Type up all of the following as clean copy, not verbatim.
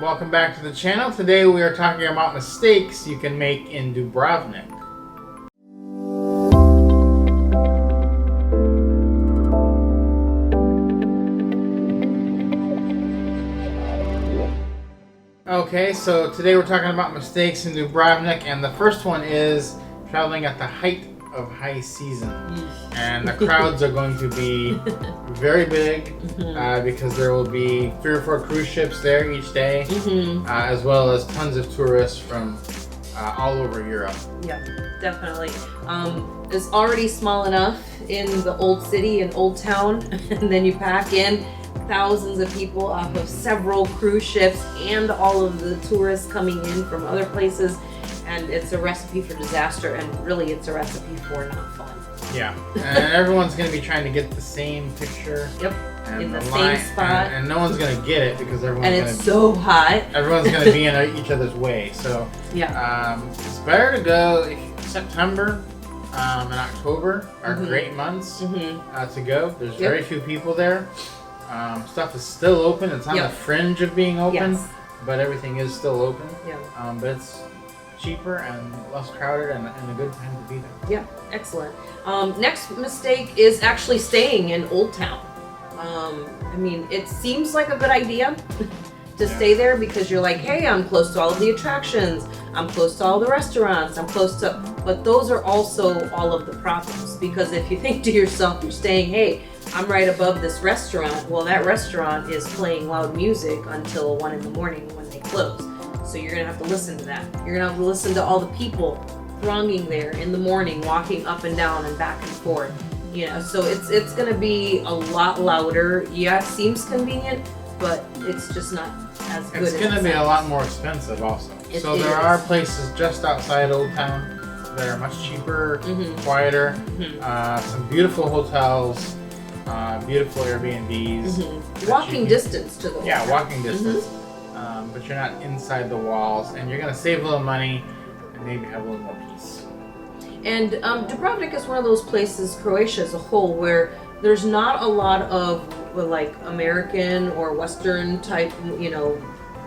Welcome back to the channel. Today we are talking about mistakes you can make in Dubrovnik. Okay, so today we're talking about mistakes in Dubrovnik, and the first one is traveling at the height of high season. And the crowds are going to be very big because there will be 3 or 4 cruise ships there each day, as well as tons of tourists from all over Europe. Yeah, definitely. It's already small enough in the old city and old town, and then you pack in thousands of people off of several cruise ships and all of the tourists coming in from other places, and it's a recipe for disaster, and really it's a recipe for not fun. Yeah, and everyone's going to be trying to get the same picture. Yep, and in the same spot. And no one's going to get it because so hot. Everyone's going to be in each other's way. So yeah, it's better to go. September and October are great months to go. There's very few people there. Stuff is still open. It's on the fringe of being open, but everything is still open. Yeah. But it's cheaper and less crowded and a good time to be there. Yeah, excellent. Next mistake is actually staying in Old Town. I mean, it seems like a good idea to stay there because you're like, hey, I'm close to all of the attractions, I'm close to all the restaurants, but those are also all of the problems, because if you think to yourself, you're staying, hey, I'm right above this restaurant, well, that restaurant is playing loud music until 1 in the morning when they close. So you're gonna have to listen to that. You're gonna have to listen to all the people thronging there in the morning, walking up and down and back and forth. You know, so it's gonna be a lot louder. Yeah, it seems convenient, but it's just not as good. It's gonna be a lot more expensive also. So there are places just outside Old Town that are much cheaper, quieter, some beautiful hotels, beautiful Airbnbs. Walking distance to the hotel. Walking distance. But you're not inside the walls, and you're going to save a little money and maybe have a little more peace. And Dubrovnik is one of those places, Croatia as a whole, where there's not a lot of like American or Western type,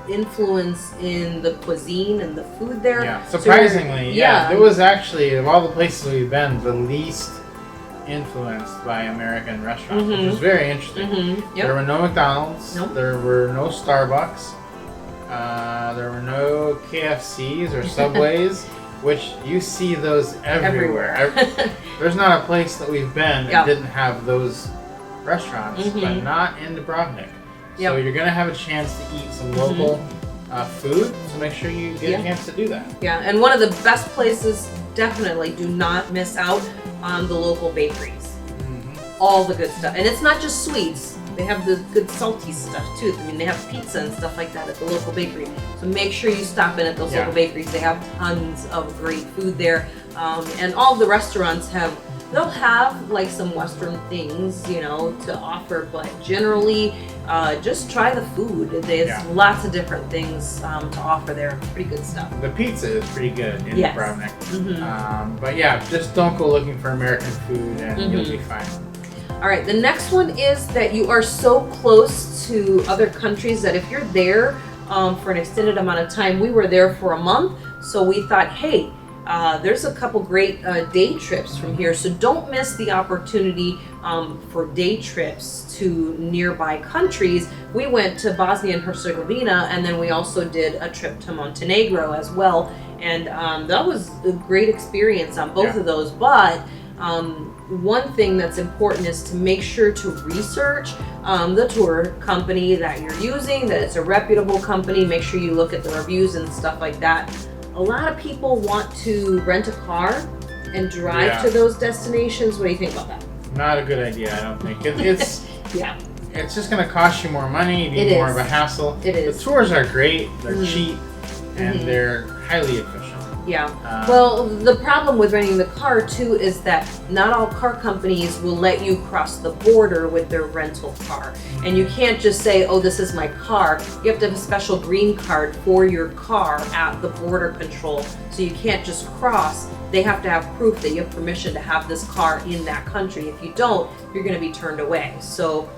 influence in the cuisine and the food there. Yeah, surprisingly, it was actually, of all the places we've been, the least influenced by American restaurants, which was very interesting. There were no McDonald's, there were no Starbucks. There were no KFCs or Subways, which you see those everywhere. There's not a place that we've been that didn't have those restaurants, but not in Dubrovnik. So you're going to have a chance to eat some local food, so make sure you get a chance to do that. Yeah, and one of the best places, definitely do not miss out on the local bakeries. All the good stuff. And it's not just sweets. They have the good salty stuff too. I mean, they have pizza and stuff like that at the local bakery. So make sure you stop in at those local bakeries. They have tons of great food there. And all of the restaurants they'll have like some Western things, to offer, but generally, just try the food. There's lots of different things to offer there. Pretty good stuff. The pizza is pretty good in Dubrovnik. But just don't go looking for American food and you'll be fine. All right, the next one is that you are so close to other countries that if you're there for an extended amount of time, we were there for a month, so we thought, hey, there's a couple great day trips from here, so don't miss the opportunity for day trips to nearby countries. We went to Bosnia and Herzegovina, and then we also did a trip to Montenegro as well, and that was a great experience on both of those, but one thing that's important is to make sure to research the tour company that you're using, that it's a reputable company. Make sure you look at the reviews and stuff like that. A lot of people want to rent a car and drive to those destinations. What do you think about that? Not a good idea, I don't think. It's it's just going to cost you more money, be more of a hassle. It is. The tours are great, they're cheap, and they're highly efficient. Yeah. Well, the problem with renting the car too is that not all car companies will let you cross the border with their rental car. And you can't just say, oh, this is my car. You have to have a special green card for your car at the border control. So you can't just cross. They have to have proof that you have permission to have this car in that country. If you don't, you're going to be turned away. So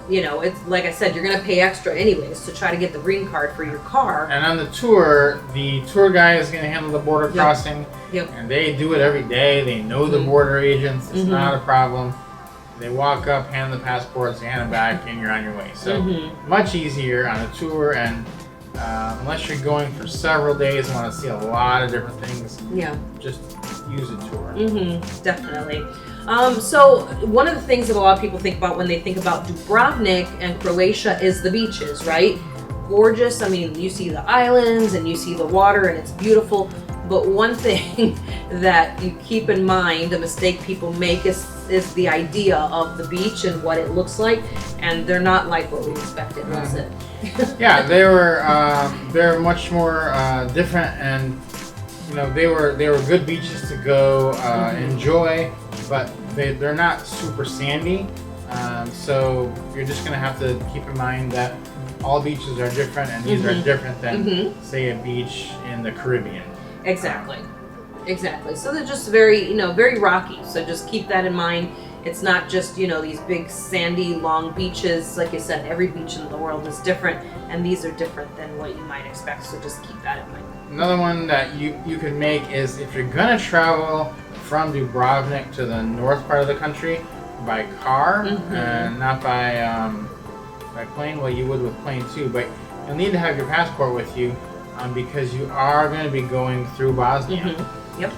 You know, it's like I said, you're going to pay extra anyways to try to get the green card for your car. And on the tour guy is going to handle the border crossing. Yep. And they do it every day. They know the border agents. It's not a problem. They walk up, hand the passports, hand them back, and you're on your way. So much easier on a tour. And unless you're going for several days and want to see a lot of different things, just use a tour. Definitely. So one of the things that a lot of people think about when they think about Dubrovnik and Croatia is the beaches, right? Gorgeous. I mean, you see the islands and you see the water and it's beautiful. But one thing that you keep in mind, a mistake people make is the idea of the beach and what it looks like, and they're not like what we expected, was it? Yeah, they're much more different, and you know they were good beaches to go enjoy, but they're not super sandy. So you're just gonna have to keep in mind that all beaches are different, and these are different than say a beach in the Caribbean. Exactly. So they're just very, very rocky. So just keep that in mind. It's not just, these big sandy long beaches. Like I said, every beach in the world is different, and these are different than what you might expect. So just keep that in mind. Another one that you could make is if you're gonna travel from Dubrovnik to the north part of the country by car and not by plane. Well, you would with plane too, but you'll need to have your passport with you. Because you are going to be going through Bosnia. Yep.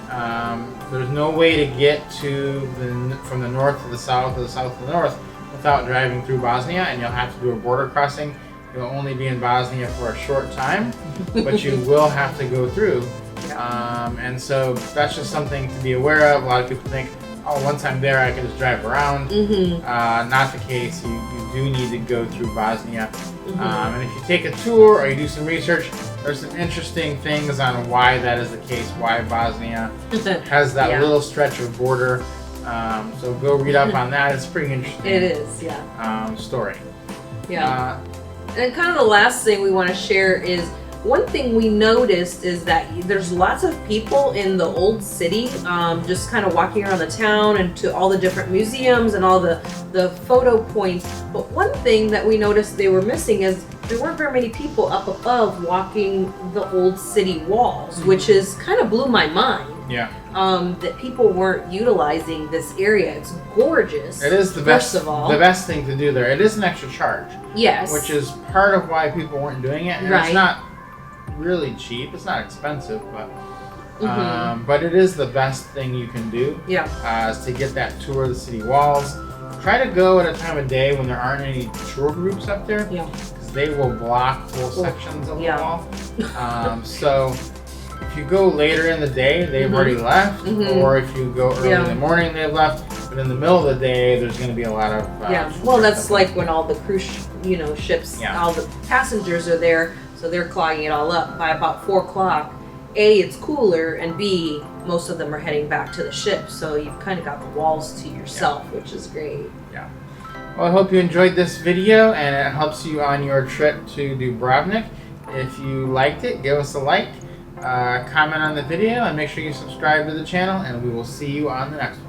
There's no way to get from the north to the south or the south to the north without driving through Bosnia, and you'll have to do a border crossing. You'll only be in Bosnia for a short time, but you will have to go through. And so that's just something to be aware of. A lot of people think, oh, once I'm there, I can just drive around. Not the case. You do need to go through Bosnia. And if you take a tour or you do some research, there's some interesting things on why that is the case, why Bosnia has that little stretch of border. So go read up on that. It's pretty interesting. It is, story. Yeah. And kind of the last thing we want to share is one thing we noticed is that there's lots of people in the old city just kind of walking around the town and to all the different museums and all the photo points. But one thing that we noticed they were missing is there weren't very many people up above walking the old city walls, which is kind of blew my mind. Yeah. That people weren't utilizing this area. It's gorgeous. It is the best thing to do there. It is an extra charge. Yes. Which is part of why people weren't doing it. And it's not really cheap. It's not expensive, but it is the best thing you can do. Is to get that tour of the city walls. Try to go at a time of day when there aren't any tour groups up there. Because they will block whole sections of the wall. So if you go later in the day, they've already left, or if you go early in the morning, they've left. But in the middle of the day, there's going to be a lot of well, that's like when all the cruise, ships, all the passengers are there. So they're clogging it all up. By about 4 o'clock, A, it's cooler, and B, most of them are heading back to the ship. So you've kind of got the walls to yourself, which is great. Yeah. Well, I hope you enjoyed this video and it helps you on your trip to Dubrovnik. If you liked it, give us a like, comment on the video, and make sure you subscribe to the channel, and we will see you on the next one.